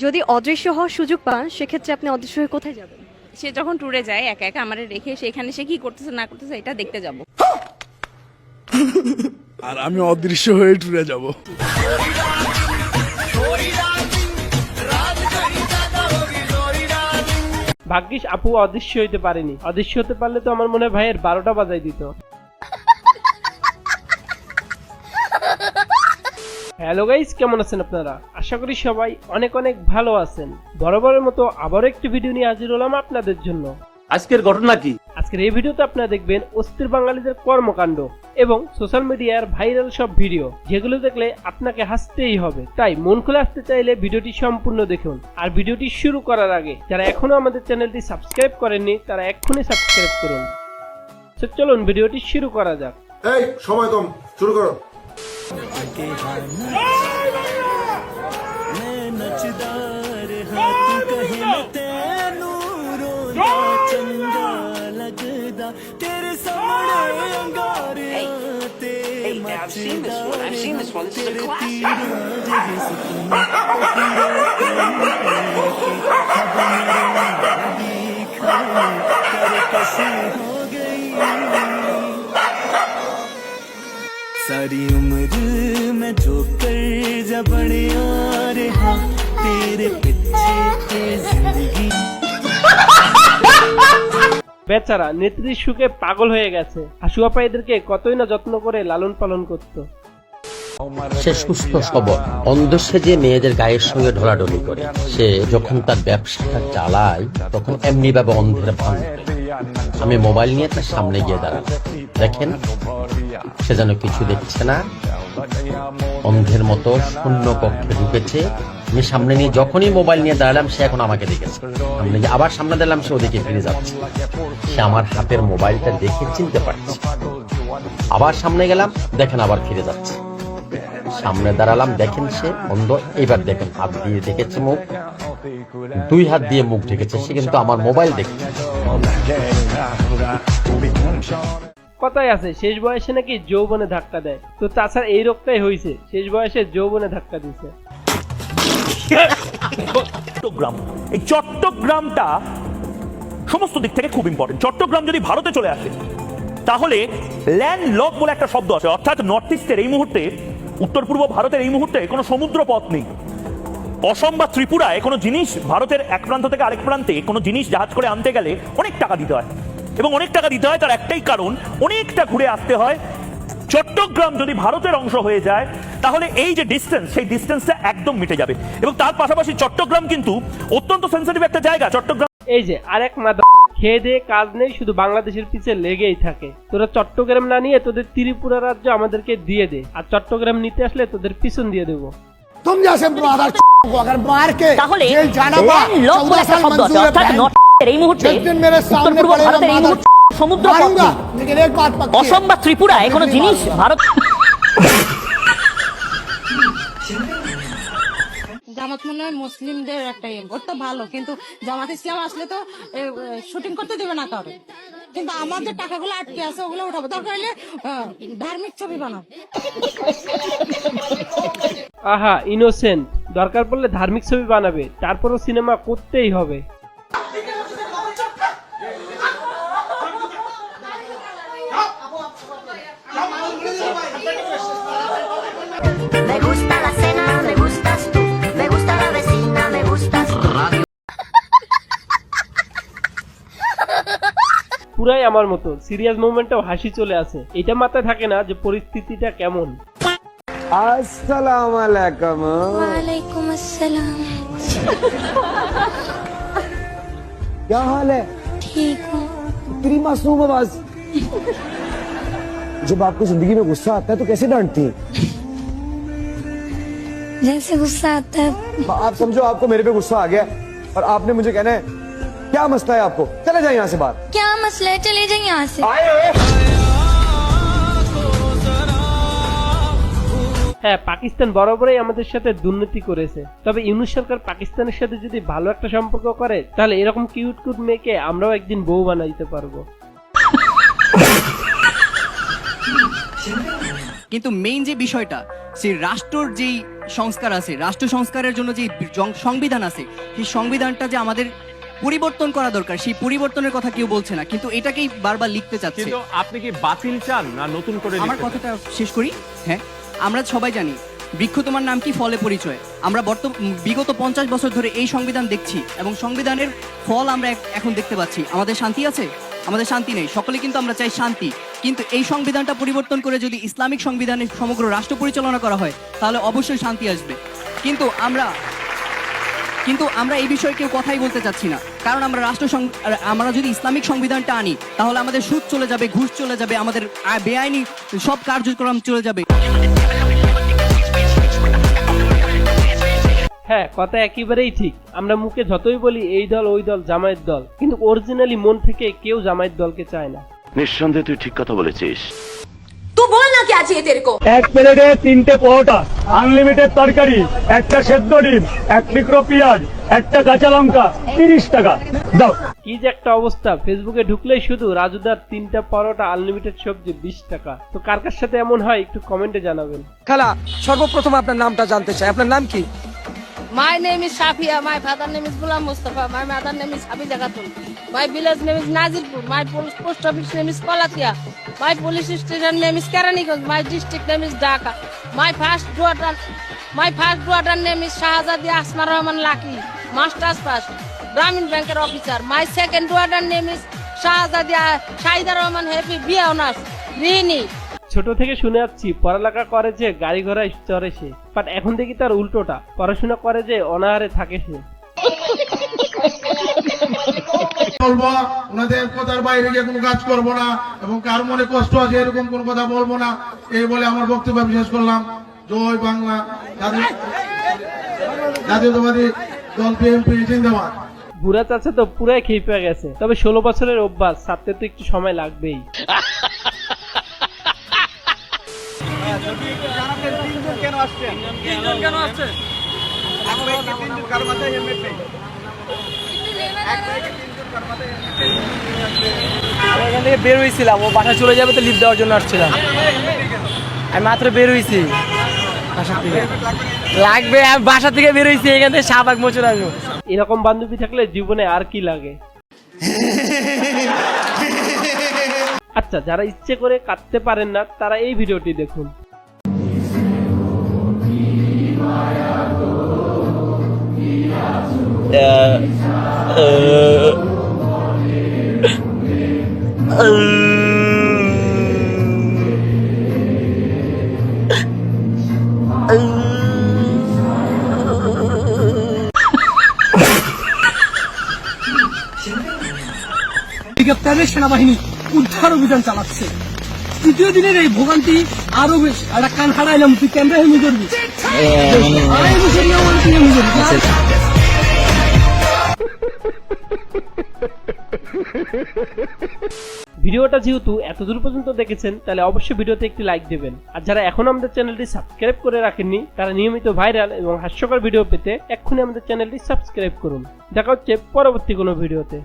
যদি অদৃশ্য হওয়ার সুযোগ পান সেক্ষেত্রে আপনি অদৃশ্য হয়ে কোথায় যাবেন? সে যখন ট্যুরে যায় একা একা আমারে রেখে সেখানে সে কি করতেছে না করতেছে এটা দেখতে যাব। আর আমি অদৃশ্য হয়ে ট্যুরে যাব। ভাগ্যিস আপু অদৃশ্য হইতে পারেনি, অদৃশ্য হতে পারলে তো আমার মনে হয় ভাইয়ের 12টা বাজাই দিত। হ্যালো গাইস, কেমন আছেন আপনারা? আশা করি সবাই অনেক অনেক ভালো আছেন। বরাবরের মতো আবারও একটি ভিডিও নিয়ে হাজির হলাম আপনাদের জন্য। আজকের ঘটনা কি? আজকের এই ভিডিওতে আপনারা দেখবেন অস্থির বাঙালিদের কর্মকাণ্ড এবং সোশ্যাল মিডিয়ার ভাইরাল সব ভিডিও, যেগুলো দেখলে আপনাকে হাসতেই হবে। তাই মন খুলে আসতে চাইলে ভিডিওটি সম্পূর্ণ দেখুন। আর ভিডিওটি শুরু করার আগে যারা এখনো আমাদের চ্যানেলটি সাবস্ক্রাইব করেননি তারা এক্ষুনি সাবস্ক্রাইব করুন। তো চলুন ভিডিওটি শুরু করা যাক। এই সময় কম, শুরু করো। I've seen this one. This is a classic. सारी उम्र में जो कर जा बड़े और हाँ तेरे पीछे जिंदगी। বেচারা নেত্রীর সুখে পাগল হয়ে গেছে। হাসু আপা এদেরকে কতই না যত্ন করে লালন পালন করতো। সে সুস্থ সবল, অন্ধ সেজে মেয়েদের গায়ের সঙ্গে ঢলাঢলি করে। সে যখন তার ব্যবসাটা চালায় তখন এমনি ভাবে অন্ধের ভান করে। আমি মোবাইল নিয়ে তার সামনে গিয়ে দাঁড়ালাম। দেখেন, সে যেন কিছু দেখছে না, অন্ধের মতো শূন্য কক্ষে ঢুকেছে। আমি সামনে নিয়ে যখনই মোবাইল নিয়ে দাঁড়ালাম সে এখন আমাকে দেখেছে। সামনে গিয়ে আবার সামনে দিলাম, সে ওদিকে ফিরে যাচ্ছে। সে আমার হাতের মোবাইলটা দেখে চিনতে পারছে। আবার সামনে গেলাম, দেখেন আবার ফিরে যাচ্ছে। সামনে দাঁড়ালাম, দেখেন সে অন্ধ। এবার দেখেন হাত দিয়ে দেখেছে মুখ, 2 হাত দিয়ে মুখ ঢেকেছে। সে কিন্তু আমার মোবাইল দেখছে। কথাই আছে শেষ বয়সে নাকি যৌবনে ধাক্কা দেয়। তো তাছাড়া এই রোগটাই হয়েছে, শেষ বয়সে যৌবনে ধাক্কা দিছে। চট্টগ্রাম, এই চট্টগ্রামটা সমস্ত দিক থেকে খুব ইম্পর্টেন্ট। চট্টগ্রাম যদি ভারতে চলে আসে তাহলে ল্যান্ড লক বলে একটা শব্দ আছে, অর্থাৎ নর্থ ইস্টের এই মুহূর্তে, উত্তর পূর্ব ভারতের এই মুহূর্তে কোনো সমুদ্র পথ নেই। অসম বা ত্রিপুরায় কোনো জিনিস ভারতের এক প্রান্ত থেকে আরেক প্রান্তে কোনো জিনিস জাহাজ করে আনতে গেলে অনেক টাকা দিতে হয়, এবং অনেক টাকা দিতে হয় তার একটাই কারণ, অনেকটা ঘুরে আসতে হয়। চট্টগ্রাম যদি ভারতের অংশ হয়ে যায় তাহলে এই যে ডিস্টেন্স, সেই ডিস্টেন্সটা একদম মিটে যাবে। এবং তার পাশাপাশি চট্টগ্রাম কিন্তু অত্যন্ত সেন্সিটিভ একটা জায়গা। চট্টগ্রাম এই যে আরেক মাদা খেয়ে দিয়ে কাজ নেই, শুধু বাংলাদেশের পিছে লেগেই থাকে। তোরা চট্টগ্রাম না নিয়ে তোদের ত্রিপুরা রাজ্য আমাদেরকে দিয়ে দে, আর চট্টগ্রাম নিতে আসলে তোদের পিছন দিয়ে দেবো। तुम जैसे अगर मार के তাহলে जेल जाना पड़ा, লক বলে একটা শব্দ আছে, অর্থাৎ নর্থ ইস্টের এই মুহূর্তে, जिस दिन मेरे উত্তর सामने পূর্ব पड़ेगा ভারতের এই মুহূর্তে সমুদ্র পথ मारूंगा, নেই। लेकिन एक बात पक्की है, অসম বা ত্রিপুরায় কোনো জিনিস ভারত। জামাত মনে হয় মুসলিমদের একটা ভোট তো ভালো, কিন্তু জামাত ইসলাম আসলে তো শুটিং করতে দেবে না কাউরে। কিন্তু আমাদের টাকাগুলো আটকে আছে, ওগুলো উঠাবো, দরকার হলে ধার্মিক ছবি বানাবো। আহা ইনোসেন্ট, দরকার পড়লে ধার্মিক ছবি বানাবে, তারপরও সিনেমা করতেই হবে। Me gusta la cena, me gustas tú, me gusta la vecina, me gustas tú. পুরাই আমার মতো সিরিয়াস মোমেন্টেও হাসি চলে আসে। এটা মাথায় থাকে না যে পরিস্থিতিটা কেমন। अस्सलाम वालेकुम। वालेकुम अस्सलाम। क्या हाल है? ठीक हूँ। तेरी मासूम आवाज। जब आपको जिंदगी में गुस्सा आता है तो कैसे डांटती हैं? जैसे गुस्सा आता है। आप समझो आपको मेरे पे गुस्सा आ गया और आपने मुझे कहना है क्या मसला है आपको, चले जाए यहाँ से बाहर। क्या मसला है, चले जाइए यहाँ से। হ্যাঁ, পাকিস্তান বরাবরই আমাদের সাথে দুর্নীতি করেছে। তবে ইউনূস সরকার পাকিস্তানের সাথে যদি ভালো একটা সম্পর্ক করে তাহলে এরকম কিউট কিউট মেয়েকে আমরাও একদিন বউ বানাইতে পারবো। কিন্তু মেইন যে বিষয়টা, সেই রাষ্ট্রর যেই সংস্কার আছে, রাষ্ট্র সংস্কারের জন্য যে সংবিধান আছে, সেই সংবিধানটা যে আমাদের পরিবর্তন করা দরকার, সেই পরিবর্তনের কথা কেউ বলছে না, কিন্তু এটাকেই বারবার লিখতে চাচ্ছে। কিন্তু আপনি কি বাতিল চান না নতুন করে? আমার কথাটা শেষ করি। হ্যাঁ, আমরা সবাই জানি বৃক্ষ তোমার নাম কি, ফলে পরিচয়। আমরা বিগত 50 বছর ধরে এই সংবিধান দেখছি এবং সংবিধানের ফল আমরা এখন দেখতে পাচ্ছি। আমাদের শান্তি আছে? আমাদের শান্তি নেই। সকলে কিন্তু আমরা চাই শান্তি, কিন্তু এই সংবিধানটা পরিবর্তন করে যদি ইসলামিক সংবিধানে সমগ্র রাষ্ট্র পরিচালনা করা হয় তাহলে অবশ্যই শান্তি আসবে। কিন্তু আমরা এই বিষয়ে কেউ কথাই বলতে চাচ্ছি না, কারণ আমরা যদি ইসলামিক সংবিধানটা আনি তাহলে আমাদের সুদ চলে যাবে, ঘুষ চলে যাবে, আমাদের বেআইনি সব কার্যক্রম চলে যাবে। হ্যাঁ, কথা একেবারেই ঠিক। আমরা মুখে যতই বলি এই দল ওই দল জামায়াত দল, কিন্তু অরিজিনালি মন থেকে কেউ জামায়াত দলকে চায় না। নিঃসন্দেহে তুই ঠিক কথা বলেছিস। तू बोल ना क्या चाहिए तेरे को? এক প্লেটে 3টে পরোটা, আনলিমিটেড তরকারি, একটা সেদ্ধ ডিম, এক টুকরো পেঁয়াজ, একটা কাঁচা লঙ্কা, 30 টাকা দাও। কি যে একটা অবস্থা, ফেসবুকে ঢুকলেই শুধু রাজুদার 3টা পরোটা আনলিমিটেড সবজি 20 টাকা। তো কার কার সাথে এমন হয় একটু কমেন্টে জানাবেন। খালা, সর্বপ্রথম আপনার নামটা জানতে চাই, আপনার নাম কি? My name is Shafia. My father name is Ghulam Mustafa. My mother name is Habida Khatun. My village name is Nazirpur. My post office name is Kolatia. My police station name is Keraniganj. My district name is Dhaka. My first daughter name is Shahzadi Asma Rahman Laki, Masters Pass, Brahmin Banker officer. My second daughter name is Shahzadi Shahida Rahman Happy B Honors, Rini. ছোট থেকে শুনে আসছি পড়ালেখা করে যে গাড়ি ঘোড়ায় চড়ে সে, বাট এখন দেখি তার উল্টোটা, পড়াশোনা করে যে অনাহারে থাকে সে। বলবো ওনাদের কথার বাইরে গিয়ে কোনো কাজ করবো না এবং কার মনে কষ্ট আছে এরকম কোনো কথা বলবো না, এই বলে আমার বক্তব্য শেষ করলাম। জয় বাংলা, জাতীয়তাবাদী দল বিএনপি জিন্দাবাদ। বুড়া চাচা তো পুরাই খেপে গেছে, তবে 16 বছরের অভ্যাস, ছাড়তে তো একটু সময় লাগবেই। এখান থেকে বের হয়েছিলাম, ও বাসা চলে যাবে তো লিফট দেওয়ার জন্য আসছিলাম। আমি মাত্র বের হয়েছি বাসা থেকে, লাগবে আমি বাসা থেকে বের হয়েছি, এখান থেকে শাহবাগ মোচর আসবো। এরকম বান্ধবী থাকলে জীবনে আর কি লাগে। আচ্ছা, যারা ইচ্ছে করে কাটতে পারেন না তারা এই ভিডিওটি দেখুন। সেনাবাহিনী উদ্ধার অভিযান চালাচ্ছে। তৃতীয় দিনের এই ভোগান্তি আরো বেশি। একটা কান হারাইলাম, তুই ক্যামেরা হেমি করবি। ভিডিওটা যেহেতু এতদূর পর্যন্ত দেখেছেন তাহলে অবশ্যই ভিডিওতে একটি লাইক দেবেন, আর যারা এখন আমাদের চ্যানেলটি সাবস্ক্রাইব করে রাখেননি তারা নিয়মিত ভাইরাল এবং হাস্যকর ভিডিও পেতে এক্ষুনি আমাদের চ্যানেলটি সাবস্ক্রাইব করুন। দেখা হচ্ছে পরবর্তী কোনো ভিডিওতে।